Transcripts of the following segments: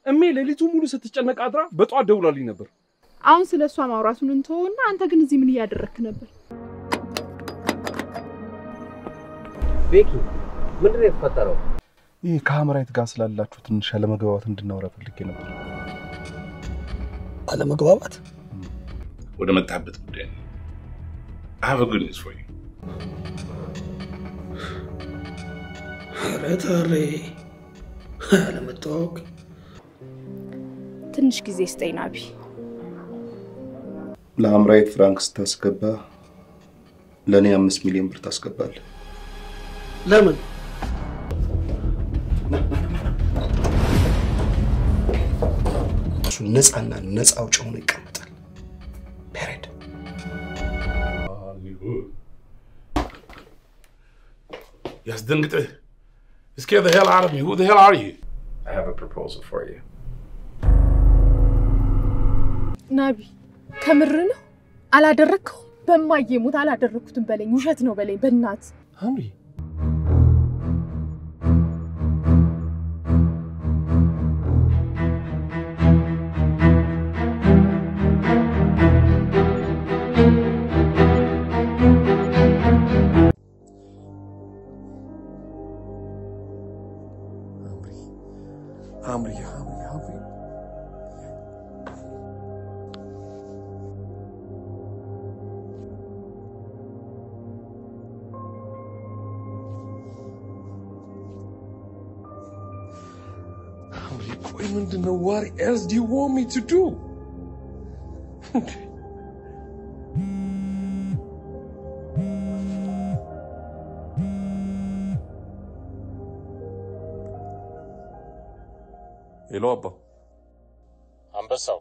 እሜ ለሊቱ ሙሉ ስትጨነቅ አድራ በጧት ደውላልኝ ነበር። አሁን ስለሷ ማውራቱን እንተውና አንተ ግን እዚህ ምን ያደረክ ነበር? ቤኪ ምንድነው የተፈጠረው? ይሄ ካሜራይት ጋር ስላላችሁ ትንሽ አለመግባባት እንድናወራ ፈልጌ ነበር። አለመግባባት? ወደ መጣበት ጉዳይ ነው። I have a good news for you. አረታሬ አለመጣወቅ ትንሽ ጊዜ ስጠኝ ናቢ። ለአምራይት ፍራንክስ ታስገባ ለኔ 5 ሚሊዮን ብር ታስገባለህ። ለምን? እሱ ነፃና ነፃ አውጭ ሆኖ ይቀመጣል። ፔሬድ ያስደንግጥህ። Scare the hell out of me. Who the hell are you? I have a proposal for you. ናቢ ከምር ነው? አላደረከው? በማየሙት አላደረኩትም በለኝ። ውሸት ነው በለኝ በእናት አምሪ Amri. What else do you want me to do? Hello, Abba. አንበሳው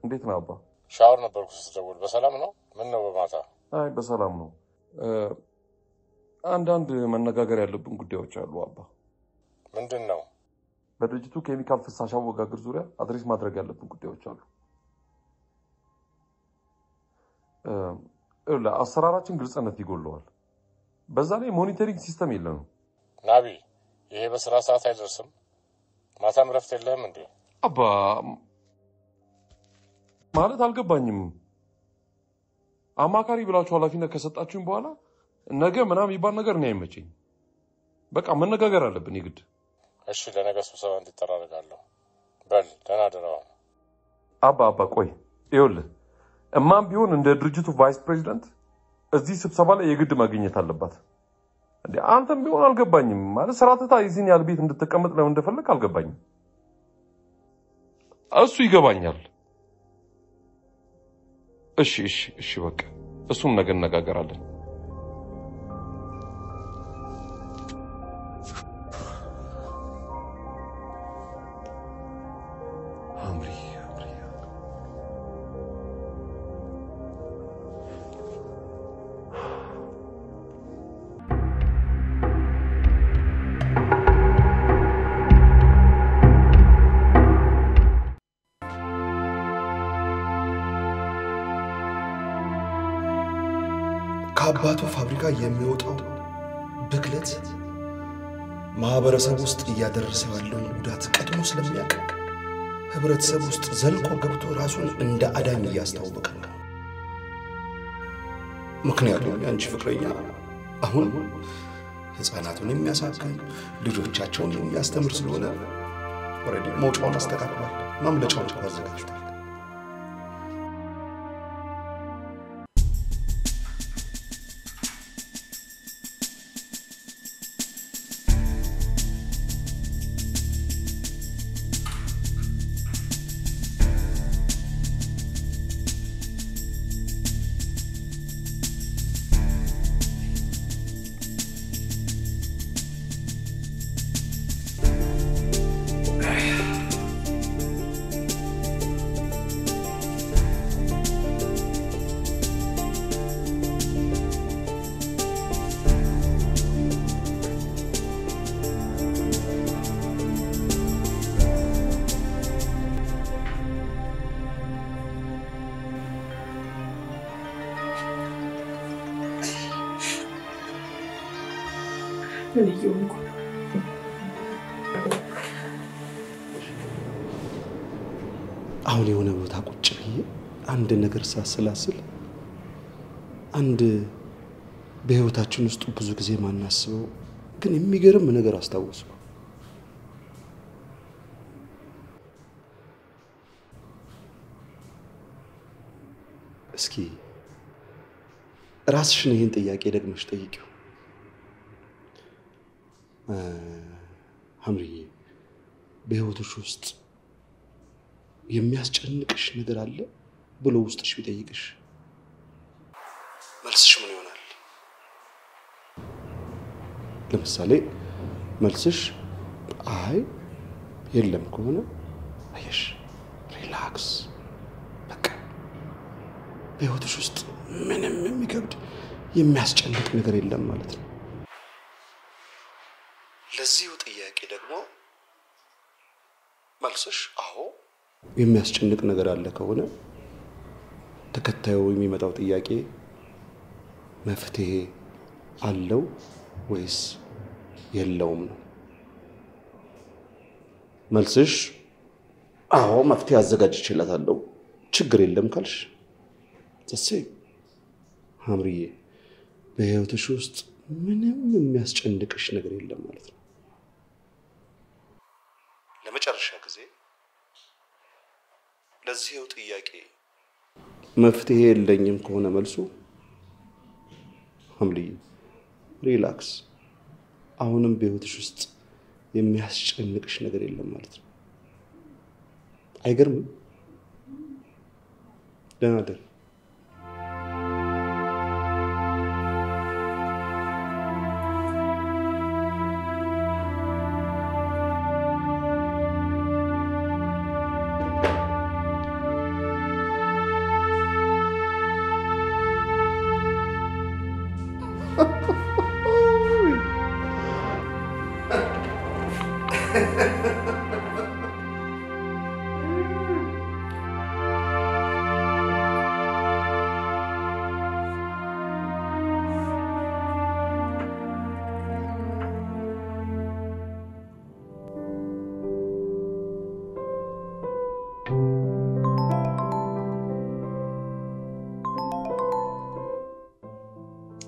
እንዴት ነው አባ? ሻወር ነበርኩ ስትደውል። በሰላም ነው? ምን ነው በማታ? አይ በሰላም ነው። አንዳንድ መነጋገር ያለብን ጉዳዮች አሉ አባ። ምንድነው? በድርጅቱ ኬሚካል ፍሳሽ አወጋገር ዙሪያ አድሬስ ማድረግ ያለብን ጉዳዮች አሉ። አሰራራችን ግልጽነት ይጎለዋል። በዛ ላይ ሞኒተሪንግ ሲስተም የለንም። ናቢ ይሄ በስራ ሰዓት አይደርስም? ማታም ረፍት የለህም እንዴ? አባ ማለት አልገባኝም። አማካሪ ብላችሁ ኃላፊነት ከሰጣችሁኝ በኋላ ነገ ምናምን ይባል ነገር ነው አይመቸኝ። በቃ መነጋገር አለብን ይግድ። እሺ ለነገ ስብሰባ እንድትጠራረጋለሁ። በል ደህና ደራው። አባ ቆይ ይኸውልህ እማም ቢሆን እንደ ድርጅቱ ቫይስ ፕሬዚዳንት እዚህ ስብሰባ ላይ የግድ ማግኘት አለባት። እንዴ አንተም ቢሆን አልገባኝም። ማለት ስራተታ ይዚን ያል ቤት እንድትቀመጥ ለምን እንደፈለክ አልገባኝም። እሱ ይገባኛል። እሺ በቃ እሱም ነገ እንነጋገራለን። ከአባቱ ፋብሪካ የሚወጣው ብክለት ማህበረሰብ ውስጥ እያደረሰ ያለውን ጉዳት ቀድሞ ስለሚያውቅ ህብረተሰብ ውስጥ ዘልቆ ገብቶ ራሱን እንደ አዳኝ እያስተዋወቀ ነው። ምክንያቱም ያንቺ ፍቅረኛ አሁን ህፃናቱን የሚያሳክም ልጆቻቸውን የሚያስተምር ስለሆነ ኦሬዲ ሞጫውን አስተካክሏል። ማምለጫውን አዘጋጅቷል። አሁን የሆነ ቦታ ቁጭ ብዬ አንድ ነገር ሳስላስል አንድ በህይወታችን ውስጥ ብዙ ጊዜ ማናስበው ግን የሚገርም ነገር አስታወስኩ። እስኪ ራስሽን ይህን ጥያቄ ደግመሽ ጠይቂው። ሐምርዬ በህይወትሽ ውስጥ የሚያስጨንቅሽ ነገር አለ ብሎ ውስጥሽ ቢጠይቅሽ መልስሽ ምን ይሆናል? ለምሳሌ መልስሽ አይ የለም ከሆነ አየሽ ሪላክስ በቃ በህይወትሽ ውስጥ ምንም የሚከብድ የሚያስጨንቅ ነገር የለም ማለት ነው። ለዚሁ ጥያቄ ደግሞ መልስሽ አዎ የሚያስጨንቅ ነገር አለ ከሆነ ተከታዩ የሚመጣው ጥያቄ መፍትሄ አለው ወይስ የለውም ነው። መልስሽ አዎ መፍትሄ አዘጋጅቼላታለሁ ችግር የለም ካልሽ ተሰ ሐምርዬ በህይወትሽ ውስጥ ምንም የሚያስጨንቅሽ ነገር የለም ማለት ነው። ለመጨረሻ ጊዜ ለዚህው ጥያቄ መፍትሄ የለኝም ከሆነ መልሱ ሐምርዬ ሪላክስ አሁንም በህይወትሽ ውስጥ የሚያስጨንቅሽ ነገር የለም ማለት ነው። አይገርምም? ደህና ደር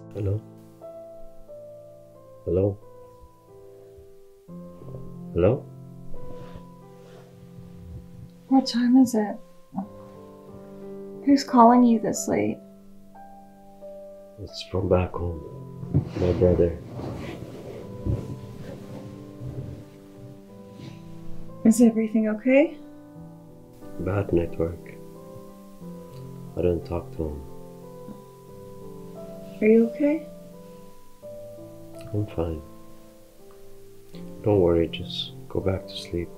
Hello? Hello? Hello? What time is it? Who's calling you this late? It's from back home. My brother. Is everything okay? Bad network. I didn't talk to him. Are you okay? I'm fine. Don't worry, just go back to sleep.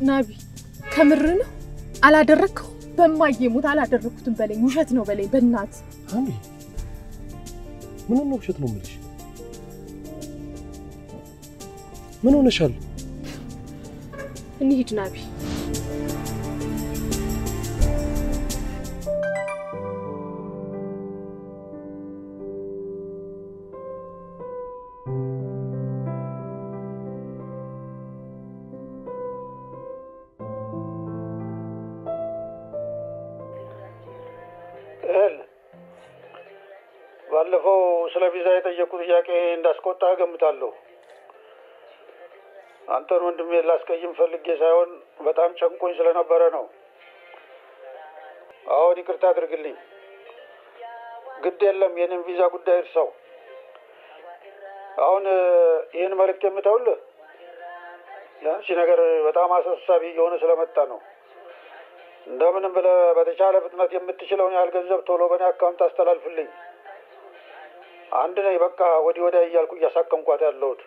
ናቢ ከምር ነው አላደረከው በማይሙት አላደረኩትም በለኝ ውሸት ነው በለኝ በእናት አሚ ምን ነው ውሸት ነው ምልሽ ምን ሆነሻል እንሂድ ናቢ ባለፈው ስለ ቪዛ የጠየቁት ጥያቄ እንዳስቆጣ ገምታለሁ። አንተን ወንድሜ ላስቀይም ፈልጌ ሳይሆን በጣም ጨንቆኝ ስለነበረ ነው። አሁን ይቅርታ አድርግልኝ። ግድ የለም የኔን ቪዛ ጉዳይ እርሳው። አሁን ይህን መልእክት የምተውልህ ያንቺ ነገር በጣም አሳሳቢ እየሆነ ስለመጣ ነው። እንደምንም ብለህ በተቻለ ፍጥነት የምትችለውን ያህል ገንዘብ ቶሎ በኔ አካውንት አስተላልፍልኝ። አንድ ነኝ በቃ ወዲህ ወዲያ እያልኩ እያሳከምኳት ያለሁት።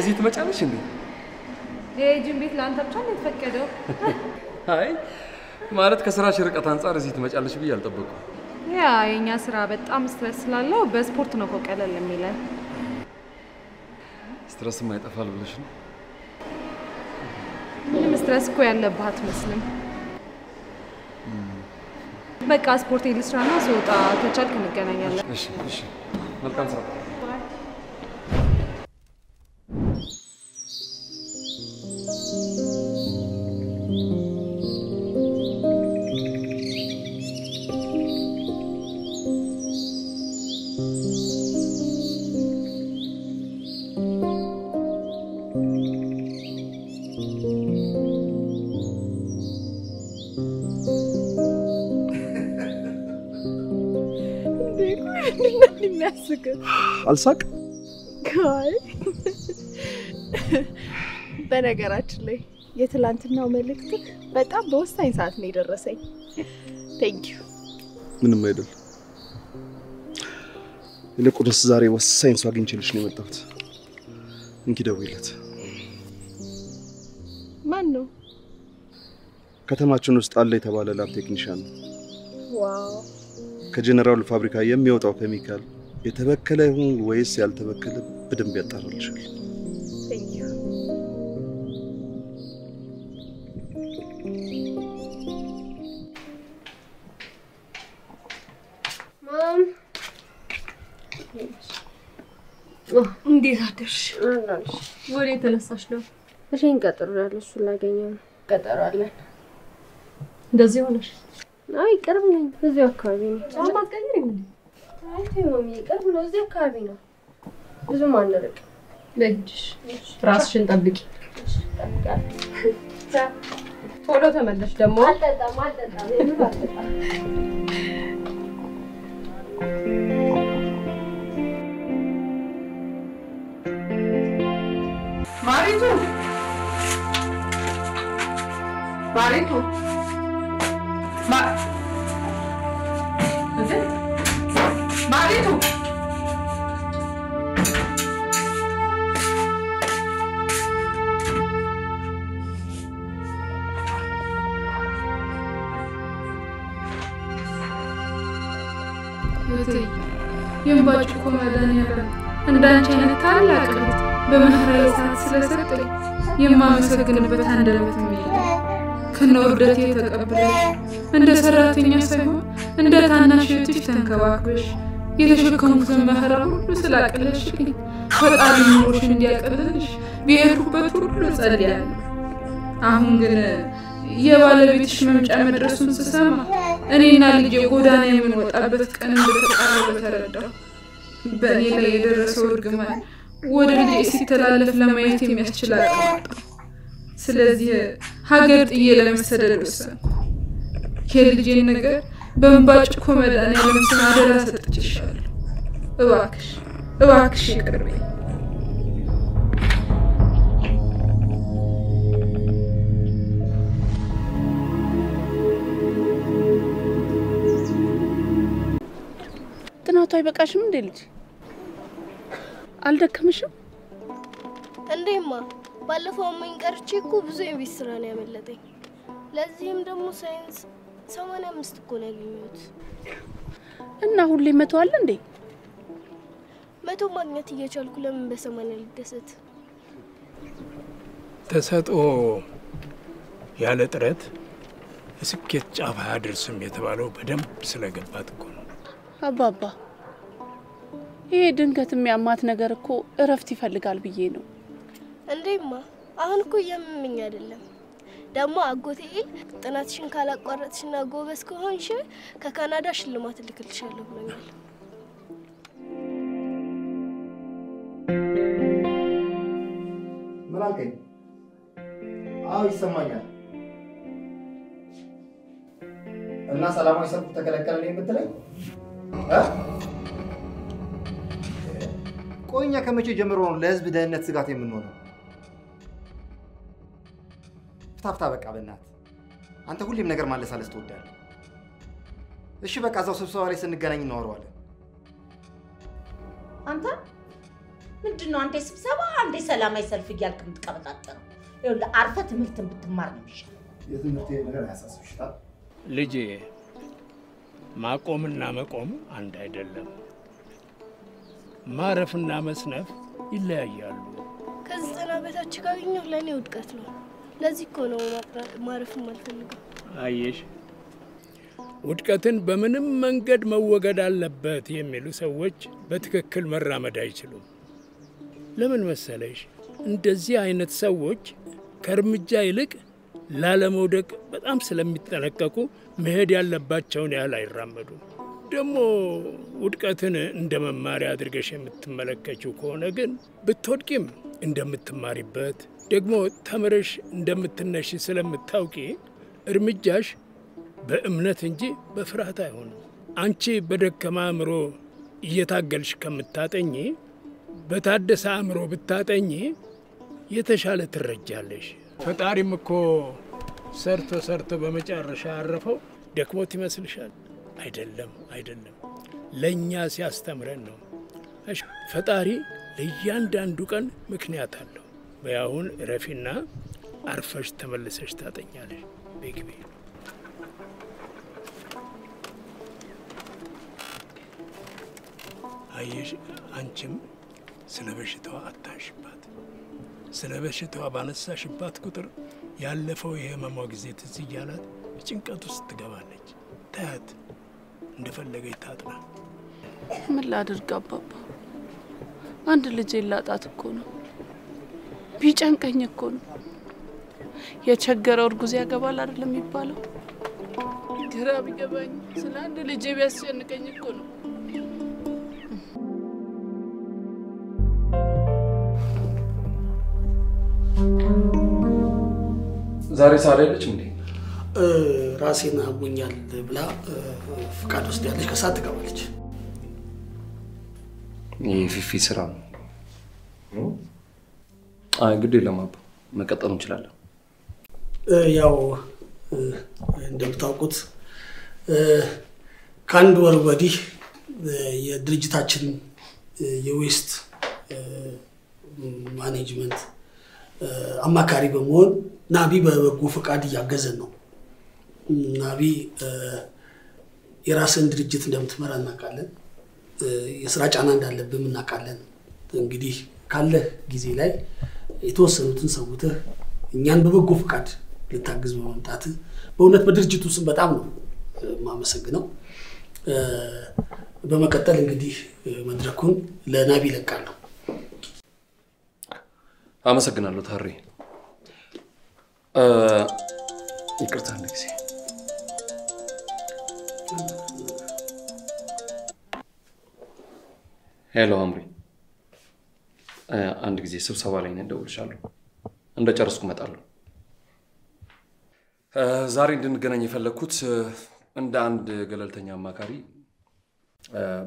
እዚህ ትመጫለሽ እንዴ? ጂም ቤት ለአንተ ብቻ ነው የተፈቀደው? አይ ማለት ከስራሽ ርቀት አንፃር እዚህ ትመጫለሽ ብዬ አልጠበቅኩም። ያ የኛ ስራ በጣም ስትረስ ስላለው በስፖርት ነው ቀለል የሚለን። ስትረስ ማይጠፋል ብለሽ ነው? ምንም ስትረስ እኮ ያለብህ አትመስልም። በቃ ስፖርት ልስራና ስወጣ ከቻልክ እንገናኛለን። እሺ እሺ፣ መልካም ስራ። አልሳቅ ካይ በነገራችን ላይ የትላንትናው መልእክት በጣም በወሳኝ ሰዓት ነው የደረሰኝ። ቴንክ ዩ። ምንም አይደል። ይልቁንስ ዛሬ ወሳኝ ሰው አግኝቼልሽ ነው የመጣሁት። እንኪ ደውይለት። ማን ነው? ከተማችን ውስጥ አለ የተባለ ላብ ቴክኒሻን ነው። ዋው። ከጀነራል ፋብሪካ የሚወጣው ኬሚካል የተበከለ ይሁን ወይስ ያልተበከለ በደንብ ያጣራልሻል። ቴንክ ዩ። ማም እንዴት አደርሽ? ወሬ ተነሳሽ ነው? እሺን ቀጥሯል። እሱ ላገኘው ቀጠሮ አለን። እንደዚህ ሆነሽ? አይ ቅርብ ነኝ። እዚሁ አካባቢ ነው። ጫማ አትቀይሪም እንዴ? አይ ተይው፣ ቅርብ ነው። እዚሁ አካባቢ ነው። ብዙም አንርቅ። ለጅሽ ራስሽን ጠብቂ። ቶሎ ተመለሽ ደግሞ። አልጠጣም። የምር አልጠጣም። ማሪቱ ማሪቱ የእንባጭ እኮ መድኃኒዓለም እንዳንቺ አይነት ታላቅ እህት በመህራዊ ሰዓት ስለሰጠኝ የማመሰግንበት አንደበት የለኝም። ከነ ውርደቴ ተቀብለሽ እንደ ሰራተኛ ሳይሆን እንደ ታናሽ እህትሽ ተንከባክበሽ የተሸከሙትን መህራ ሁሉ ስላቀለልሽልኝ ፈጣሪ ኑሮሽ እንዲያቀልልሽ በሄድኩበት ሁሉ ጸልያለሁ። አሁን ግን የባለቤትሽ መምጫ መድረሱን ስሰማ እኔና ልጄ ጎዳና የምንወጣበት ቀን እንደተቃረበ ተረዳሁ። በእኔ ላይ የደረሰው እርግማን ወደ ልጄ ሲተላለፍ ለማየት የሚያስችል አቅም አጣሁ። ስለዚህ ሀገር ጥዬ ለመሰደድ ወሰንኩ። የልጄን ነገር በእንባጭ እኮ መድኃኒዓለም ስም አደራ ሰጥቼሻለሁ። እባክሽ ይቅር በይኝ። ጥናቱ አይበቃሽም እንዴ ልጅ? አልደከምሽም እንዴማ? ባለፈው መንቀርቼ እኮ ብዙ የቤት ስራ ነው ያመለጠኝ። ለዚህም ደግሞ ሳይንስ 85 እኮ ነው ያገኘሁት። እና ሁሌ መቶ አለ እንዴ? መቶ ማግኘት እየቻልኩ ለምን በ80 ልደሰት? ተሰጥኦ ያለ ጥረት እስኬት ጫፍ አያደርስም የተባለው በደንብ ስለገባት እኮ ነው። አባባ ይሄ ድንገት የሚያማት ነገር እኮ እረፍት ይፈልጋል ብዬ ነው። እንዴማ? አሁን እኮ እያመመኝ አይደለም። ደግሞ አጎቴ ጥናትሽን ካላቋረጥሽና ጎበዝ ከሆንሽ ከካናዳ ሽልማት ልክልሻለሁ ብሎኛል። ምን አልከኝ? አዎ ይሰማኛል። እና ሰላማዊ ሰልፍ ተከለከለ ነው የምትለኝ? ቆይ እኛ ከመቼ ጀምሮ ነው ለህዝብ ደህንነት ስጋት የምንሆነው? ፍታፍታ በቃ በእናትህ አንተ ሁሌም ነገር ማለሳለስ ትወዳለህ። እሺ በቃ እዛው ስብሰባ ላይ ስንገናኝ እናወራዋለን። አንተ ምንድነው አንዴ ስብሰባ አንዴ ሰላማዊ ሰልፍ እያልክ የምትቀበጣጠረው? ይኸውልህ አርፈህ ትምህርትን ብትማር ነው የሚሻለው። የትምህርት ነገር ያሳስብሽታል ልጄ። ማቆምና መቆም አንድ አይደለም። ማረፍና መስነፍ ይለያያሉ። ከ90 በታች ካገኘሁ ለእኔ ውድቀት ነው። ለዚህ እኮ ነው ማረፍም አልፈልግም። አየሽ፣ ውድቀትን በምንም መንገድ መወገድ አለበት የሚሉ ሰዎች በትክክል መራመድ አይችሉም። ለምን መሰለሽ? እንደዚህ አይነት ሰዎች ከእርምጃ ይልቅ ላለመውደቅ በጣም ስለሚጠነቀቁ መሄድ ያለባቸውን ያህል አይራመዱም። ደግሞ ውድቀትን እንደ መማሪያ አድርገሽ የምትመለከችው ከሆነ ግን ብትወድቂም እንደምትማሪበት ደግሞ ተምረሽ እንደምትነሽ ስለምታውቂ እርምጃሽ በእምነት እንጂ በፍርሃት አይሆንም። አንቺ በደከማ አእምሮ እየታገልሽ ከምታጠኚ በታደሰ አእምሮ ብታጠኚ የተሻለ ትረጃለሽ። ፈጣሪም እኮ ሰርቶ በመጨረሻ ያረፈው ደክሞት ይመስልሻል? አይደለም። ለእኛ ሲያስተምረን ነው። ፈጣሪ ለእያንዳንዱ ቀን ምክንያት አለው። በያሁን ረፊና አርፈሽ ተመልሰሽ ታጠኛለሽ። በግቤ አየሽ፣ አንቺም ስለ በሽታዋ አታንሽባት። ስለ በሽታዋ ባነሳሽባት ቁጥር ያለፈው የህመሟ ጊዜ ትዝ እያላት ጭንቀት ውስጥ ትገባለች። ታያት፣ እንደፈለገች ታጥና። ምን ላድርግ አባባ? አንድ ልጅ ላጣት እኮ ነው። ቢጨንቀኝ እኮ ነው። የቸገረው እርጉዝ ያገባል አይደለም የሚባለው? ግራ ቢገባኝ ስለ አንድ ልጅ ቢያስጨንቀኝ እኮ ነው። ዛሬ ሳራ የለችም እንዴ? ራሴን አሞኛል ብላ ፍቃድ ውስጥ ያለች ከሰዓት ትገባለች። የፊፊ ስራ ነው። ግድ የለም አባ፣ መቀጠል እንችላለን። ያው እንደምታውቁት ከአንድ ወር ወዲህ የድርጅታችን የዌስት ማኔጅመንት አማካሪ በመሆን ናቢ በበጎ ፈቃድ እያገዘን ነው። ናቢ የራስን ድርጅት እንደምትመራ እናውቃለን። የስራ ጫና እንዳለብን እናውቃለን። እንግዲህ ካለ ጊዜ ላይ የተወሰኑትን ሰውተህ እኛን በበጎ ፈቃድ ልታግዝ በመምጣት በእውነት በድርጅቱ ስም በጣም ነው የማመሰግነው። በመቀጠል እንግዲህ መድረኩን ለናቢ ለቃለሁ። አመሰግናለሁ ታሬ። ይቅርታ አንድ ጊዜ ሄሎ አምሪ፣ አንድ ጊዜ ስብሰባ ላይ ነኝ፣ እደውልልሻለሁ። እንደጨረስኩ እመጣለሁ። ዛሬ እንድንገናኝ የፈለኩት እንደ አንድ ገለልተኛ አማካሪ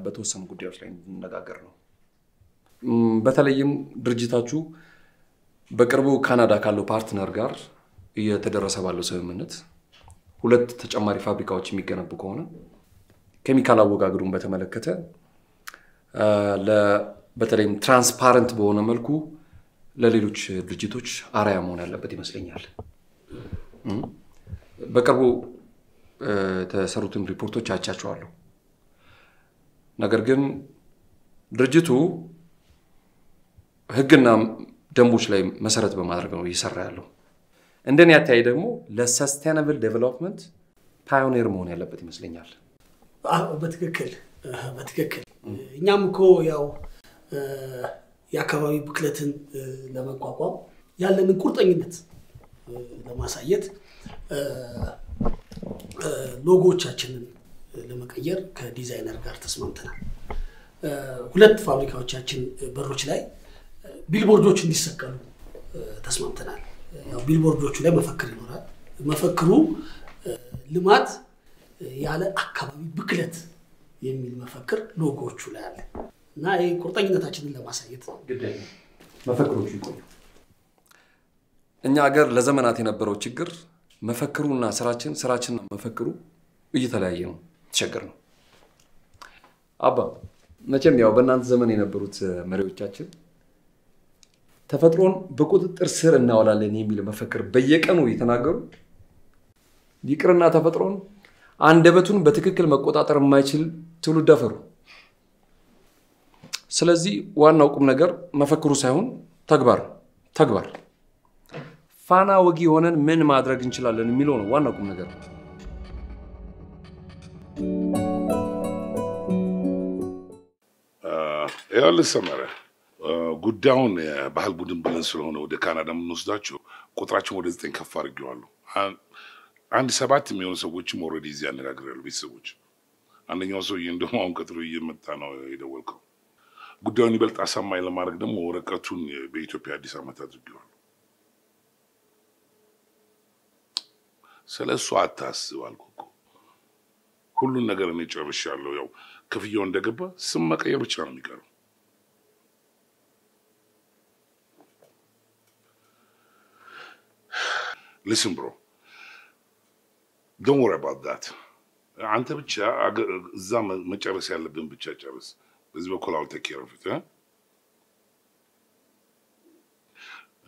በተወሰኑ ጉዳዮች ላይ እንነጋገር ነው። በተለይም ድርጅታችሁ በቅርቡ ካናዳ ካለው ፓርትነር ጋር እየተደረሰ ባለው ስምምነት 2 ተጨማሪ ፋብሪካዎች የሚገነቡ ከሆነ ኬሚካል አወጋገዱን በተመለከተ በተለይም ትራንስፓረንት በሆነ መልኩ ለሌሎች ድርጅቶች አርአያ መሆን ያለበት ይመስለኛል። በቅርቡ የተሰሩትን ሪፖርቶች አይቻቸዋለሁ። ነገር ግን ድርጅቱ ህግና ደንቦች ላይ መሰረት በማድረግ ነው እየሰራ ያለው። እንደኔ አታይ ደግሞ ለሰስቴናብል ዴቨሎፕመንት ፓዮኒር መሆን ያለበት ይመስለኛል። በትክክል እኛም እኮ ያው የአካባቢ ብክለትን ለመቋቋም ያለንን ቁርጠኝነት ለማሳየት ሎጎዎቻችንን ለመቀየር ከዲዛይነር ጋር ተስማምተናል። 2 ፋብሪካዎቻችን በሮች ላይ ቢልቦርዶች እንዲሰቀሉ ተስማምተናል። ያው ቢልቦርዶቹ ላይ መፈክር ይኖራል። መፈክሩ ልማት ያለ አካባቢ ብክለት የሚል መፈክር ሎጎዎቹ ላይ አለ እና ይሄ ቁርጠኝነታችንን ለማሳየት ነው። ግዴታ መፈክሮቹ ይቆዩ። እኛ ሀገር ለዘመናት የነበረው ችግር መፈክሩና ስራችንና መፈክሩ እየተለያየ ነው። ተቸገር ነው። አባ መቼም ያው በእናንተ ዘመን የነበሩት መሪዎቻችን ተፈጥሮን በቁጥጥር ስር እናውላለን የሚል መፈክር በየቀኑ የተናገሩ ይቅርና ተፈጥሮን አንደበቱን በትክክል መቆጣጠር የማይችል ትውልድ አፈሩ። ስለዚህ ዋናው ቁም ነገር መፈክሩ ሳይሆን ተግባር ፋና ወጊ ሆነን ምን ማድረግ እንችላለን የሚለው ነው ዋናው ቁም ነገር። ይኸውልህ ሰመረ፣ ጉዳዩን የባህል ቡድን ብለን ስለሆነ ወደ ካናዳ የምንወስዳቸው ቁጥራችን ወደ 9 ከፍ አድርጌዋለሁ። አንድ 7 የሚሆኑ ሰዎችም ኦልሬዲ እዚህ አነጋግሬያለሁ ቤተሰቦች። አንደኛው ሰውዬ እንደውም አሁን ቀጥሎ እየመጣ ነው የደወልከው። ጉዳዩን ይበልጥ አሳማኝ ለማድረግ ደግሞ ወረቀቱን በኢትዮጵያ አዲስ ዓመት አድርጌዋለሁ። ስለሱ አታስብ አልኩህ እኮ። ሁሉን ነገር እኔ ጨርሻለሁ። ያው ክፍያው እንደገባ ስም መቀየር ብቻ ነው የሚቀረው። Listen, bro. Don't worry about that. አንተ ብቻ እዛ መጨረስ ያለብን ብቻ ጨርስ። በዚህ በኩል I'll take care of it.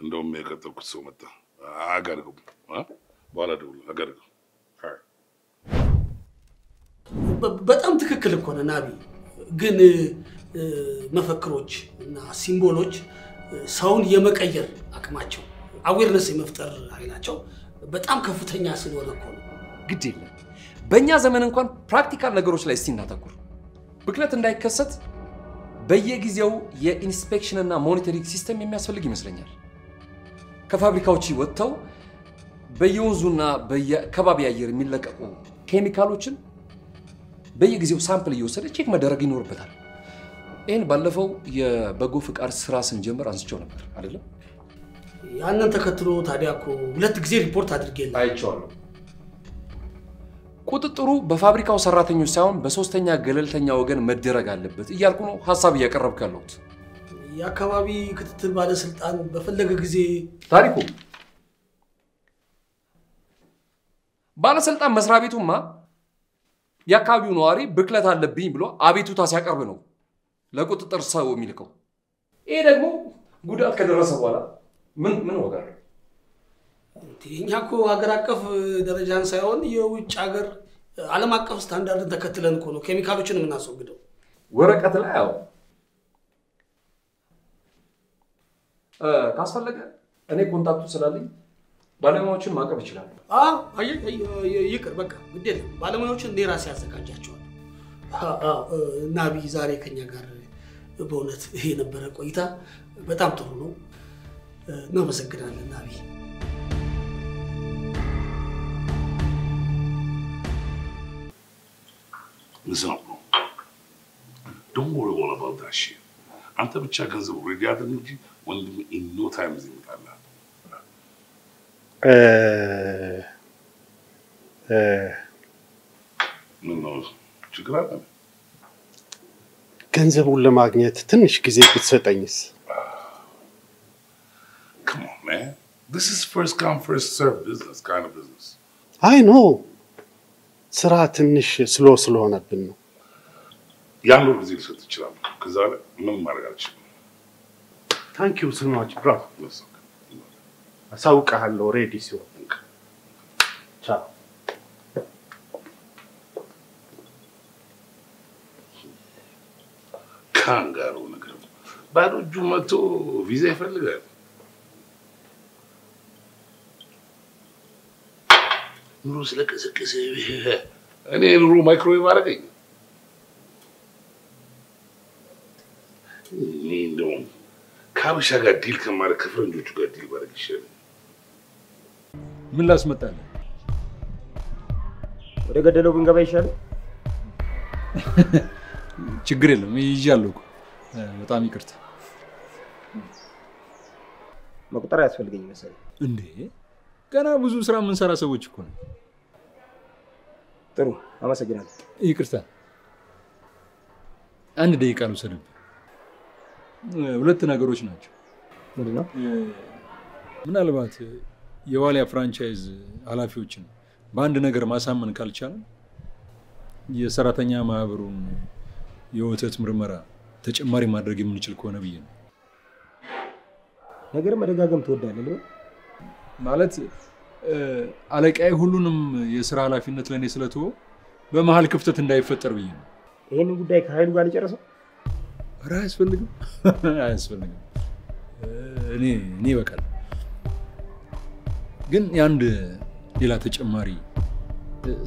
እንደውም የቀጠርኩት ሰው መጣ። አጋርገው በኋላ ደውል አጋርገው። በጣም ትክክል እኮ ነው ናቢ። ግን መፈክሮች እና ሲምቦሎች ሰውን የመቀየር አቅማቸው አዌርነስ የመፍጠር ኃይላቸው በጣም ከፍተኛ ስለሆነ እኮ ነው። ግድ የለም በእኛ ዘመን እንኳን ፕራክቲካል ነገሮች ላይ እስቲ እናተኩር። ብክለት እንዳይከሰት በየጊዜው የኢንስፔክሽን እና ሞኒተሪንግ ሲስተም የሚያስፈልግ ይመስለኛል። ከፋብሪካዎች ወጥተው በየወንዙና በየከባቢ አየር የሚለቀቁ ኬሚካሎችን በየጊዜው ሳምፕል እየወሰደ ቼክ መደረግ ይኖርበታል። ይሄን ባለፈው የበጎ ፍቃድ ስራ ስንጀምር አንስቼው ነበር አይደለም? ያንን ተከትሎ ታዲያ እኮ 2 ጊዜ ሪፖርት አድርጌልህ አይቼዋለሁ። ቁጥጥሩ በፋብሪካው ሰራተኞች ሳይሆን በሶስተኛ ገለልተኛ ወገን መደረግ አለበት እያልኩ ነው ሐሳብ እያቀረብኩ ያለሁት። የአካባቢ ክትትል ባለስልጣን በፈለገ ጊዜ ታሪኩ ባለስልጣን መስሪያ ቤቱማ የአካባቢው ነዋሪ ብክለት አለብኝ ብሎ አቤቱታ ሲያቀርብ ነው ለቁጥጥር ሰው የሚልከው። ይሄ ደግሞ ጉዳት ከደረሰ በኋላ ምን ወጋር? እኛ እኮ ሀገር አቀፍ ደረጃን ሳይሆን የውጭ ሀገር ዓለም አቀፍ ስታንዳርድን ተከትለን እኮ ነው ኬሚካሎችን የምናስወግደው። ወረቀት ላይ ያው ካስፈለገ እኔ ኮንታክቱ ስላለኝ ባለሙያዎችን ማቅረብ ይችላል። ይቅር በቃ ግድ የለም ባለሙያዎችን እኔ ራሴ ያዘጋጃቸዋለሁ። ናቢ ዛሬ ከኛ ጋር በእውነት ይሄ የነበረ ቆይታ በጣም ጥሩ ነው። እናመሰግናለን ናቢ። Listen up, bro. Don't worry all about that shit. አንተ ብቻ ገንዘብ ሬዲ አድርግ እንጂ ወንድም in no time እዚህ ይመጣልሃል። ምነው ችግር አለ? ገንዘቡን ለማግኘት ትንሽ ጊዜ ብትሰጠኝስ? Come on, man. This is first come first serve business kind of business. I know. ስራ ትንሽ ስለሆነብን ነው። ያን ሁሉ ጊዜ ልሰጥ ይችላል። ከዛ ላይ ምን ማድረግ አልችልም። Thank you so much, bro. አሳውቅሃለሁ ሬዲ ሲሆን። ቻው። ካንጋሩ ነገር ባዶ እጁ መጥቶ ቪዛ ይፈልጋል። ኑሮ ስለቀሰቀሰ እኔ ኑሮ ማይክሮዌቭ አደረገኝ። እኔ እንደውም ከሀበሻ ጋር ዲል ከማድረግ ከፈረንጆቹ ጋር ዲል ማድረግ ይሻላል። ምን ላስመጣልህ? ወደ ገደለው ብንገባ ይሻላል። ችግር የለም ይዣለሁ እኮ። በጣም ይቅርታ። መቁጠር ያስፈልገኝ መሰለኝ። እንዴ ገና ብዙ ስራ የምንሰራ ሰዎች እኮ ነው። ጥሩ አመሰግናለሁ። ይቅርታ። አንድ ደቂቃ ልውሰድብህ። 2 ነገሮች ናቸው። ምንድነው? ምናልባት የዋሊያ ፍራንቻይዝ ኃላፊዎችን በአንድ ነገር ማሳመን ካልቻለን የሰራተኛ ማህበሩን የወተት ምርመራ ተጨማሪ ማድረግ የምንችል ከሆነ ብዬ ነው። ነገር መደጋገም ትወዳለህ ማለት አለቃዬ ሁሉንም የሥራ ኃላፊነት ለኔ ስለተወው በመሃል ክፍተት እንዳይፈጠር ብዬ ነው። ይሄን ጉዳይ ከኃይሉ ጋር ልጨርሰው? ኧረ አያስፈልግም አያስፈልግም። እኔ በቃል ግን ያንድ ሌላ ተጨማሪ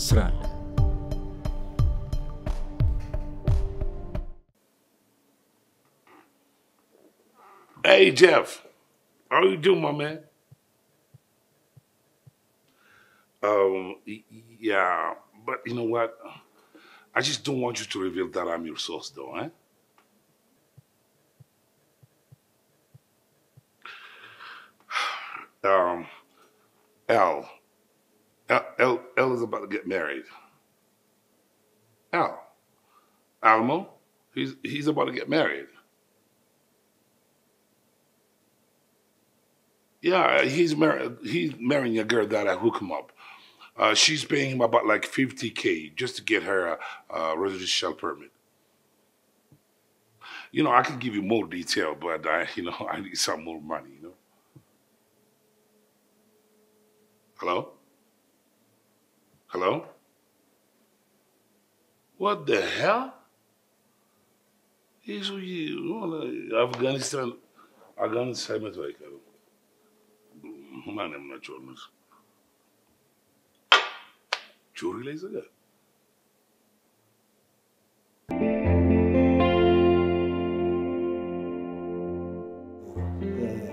ስራ አለ። Hey Jeff, how you doing, my man? Yeah, but you know what? I just don't want you to reveal that I'm your source, though, eh? L is about to get married. Alamo, he's about to get married. Yeah, he's marrying a girl that I hook him up. She's paying him about like $50K just to get her a residential permit. You know, I can give you more detail, but I need some more money, you know. Hello? Hello? What the hell? He's Afghanistan. ማንም ናቸው እነሱ ጆሪ ላይ ዘጋ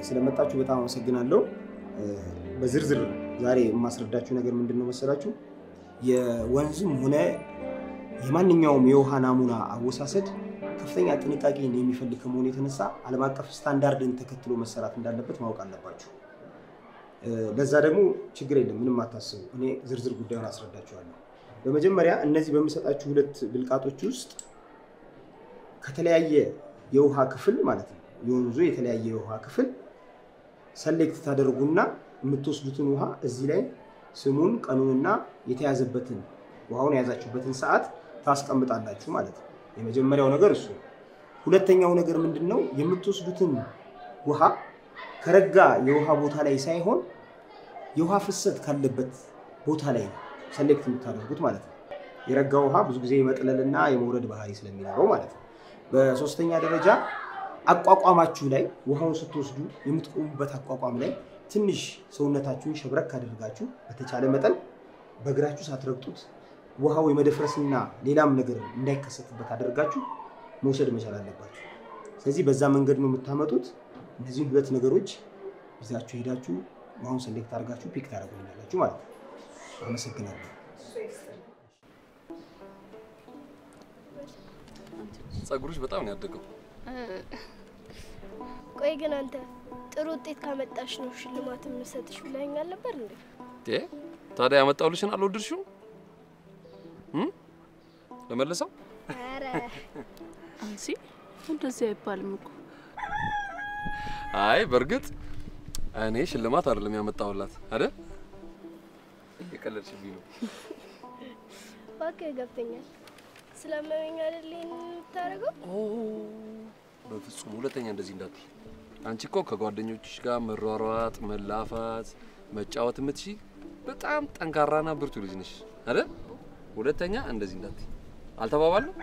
ስለመጣችሁ በጣም አመሰግናለሁ። በዝርዝር ዛሬ የማስረዳችሁ ነገር ምንድነው መሰላችሁ? የወንዝም ሆነ የማንኛውም የውሃ ናሙና አወሳሰድ ከፍተኛ ጥንቃቄ የሚፈልግ ከመሆኑ የተነሳ ዓለም አቀፍ ስታንዳርድን ተከትሎ መሰራት እንዳለበት ማወቅ አለባችሁ። ለዛ ደግሞ ችግር የለም ምንም አታስቡ። እኔ ዝርዝር ጉዳዩን አስረዳችኋለሁ። በመጀመሪያ እነዚህ በሚሰጣችሁ ሁለት ብልቃጦች ውስጥ ከተለያየ የውሃ ክፍል ማለት ነው የወንዙ የተለያየ የውሃ ክፍል ሰሌክት ታደርጉና የምትወስዱትን ውሃ እዚህ ላይ ስሙን ቀኑንና የተያዘበትን ውሃውን የያዛችሁበትን ሰዓት ታስቀምጣላችሁ ማለት ነው። የመጀመሪያው ነገር እሱ። ሁለተኛው ነገር ምንድነው? የምትወስዱትን ውሃ ከረጋ የውሃ ቦታ ላይ ሳይሆን የውሃ ፍሰት ካለበት ቦታ ላይ ሰሌክት የምታደርጉት ማለት ነው። የረጋ ውሃ ብዙ ጊዜ የመጥለልና የመውረድ ባህሪ ስለሚኖረው ማለት ነው። በሶስተኛ ደረጃ አቋቋማችሁ ላይ ውሃውን ስትወስዱ የምትቆሙበት አቋቋም ላይ ትንሽ ሰውነታችሁን ሸብረክ አድርጋችሁ በተቻለ መጠን በእግራችሁ ሳትረግጡት ውሃው የመደፍረስና ሌላም ነገር እንዳይከሰትበት አድርጋችሁ መውሰድ መቻል አለባችሁ። ስለዚህ በዛ መንገድ ነው የምታመጡት። እነዚህ ሁለት ነገሮች ይዛችሁ ሄዳችሁ ውሃውን ሰሌክት አድርጋችሁ ፒክ ታደርጉልናላችሁ ማለት ነው። አመሰግናለሁ። ጸጉርሽ በጣም ነው ያደገው። ቆይ ግን አንተ ጥሩ ውጤት ካመጣሽ ነው ሽልማት የምሰጥሽ ብለኸኛል ነበር እንዴ? ታዲያ ያመጣውልሽን አልወደድሽው? ለመለሰው? አረ አንቺ እንደዚህ አይባልም እኮ። አይ በርግጥ እኔ ሽልማት አይደለም ያመጣውላት አይደል? የቀለድሽብኝ ነው። እባክህ ገብተኛል። ስለማመኝ አይደል የምታረገው? በፍጹም ሁለተኛ እንደዚህ እንዳትይ። አንቺ እኮ ከጓደኞችሽ ጋር መሯሯጥ፣ መላፋት፣ መጫወት የምትችይ በጣም ጠንካራና ብርቱ ልጅ ነሽ አይደል? ሁለተኛ እንደዚህ እንዳትይ። አልተባባልንም?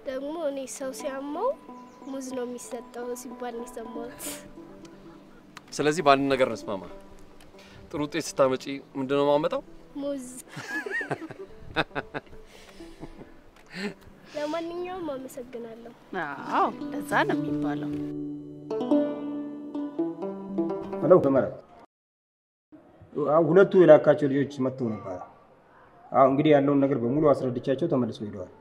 ደግሞ እኔ ሰው ሲያመው ሙዝ ነው የሚሰጠው ሲባል ነው የሰማሁት። ስለዚህ በአንድ ነገር እንስማማ። ጥሩ ውጤት ስታመጪ ምንድነው የማመጣው? ሙዝ። ለማንኛውም አመሰግናለሁ። አዎ ለዛ ነው የሚባለው። ሄሎ ተመረጥ። ሁለቱ የላካቸው ልጆች መጥተው ነበር። እንግዲህ ያለውን ነገር በሙሉ አስረድቻቸው ተመልሰው ሄደዋል።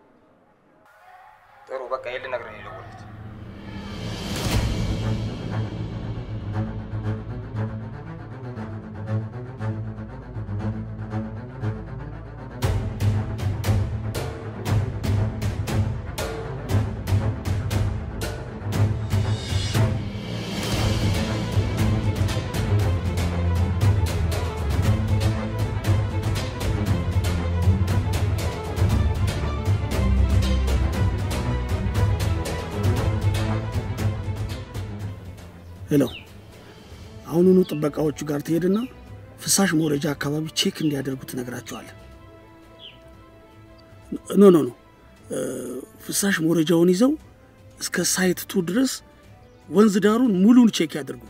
ጥሩ በቃ ይሄን ነገር ነው የደወልኩት። ሄሎ አሁኑኑ ጥበቃዎቹ ጋር ትሄድና ፍሳሽ መውረጃ አካባቢ ቼክ እንዲያደርጉ ትነግራቸዋለህ። ኖ ፍሳሽ መውረጃውን ይዘው እስከ ሳይት 2 ድረስ ወንዝ ዳሩን ሙሉን ቼክ ያድርጉ።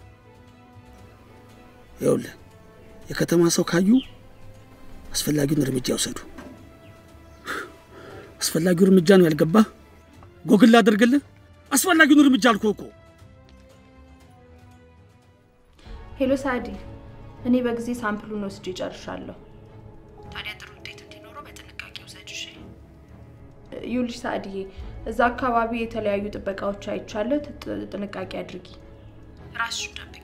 ይኸውልህ የከተማ ሰው ካዩ አስፈላጊውን እርምጃ ይወሰዱ። አስፈላጊው እርምጃ ነው ያልገባ ጎግል አድርግልህ። አስፈላጊውን እርምጃ አልኩህ እኮ። ሄሎ ሳዲ፣ እኔ በጊዜ ሳምፕሉን ወስጄ ጨርሻለሁ። ታዲያ ጥሩ ውጤት እንዲኖረው በጥንቃቄ ውሰጂ እሺ? ይኸውልሽ ሳዲዬ፣ እዛ አካባቢ የተለያዩ ጥበቃዎች አይቻለሁ። ጥንቃቄ አድርጊ። ራስሽን ጠብቂ።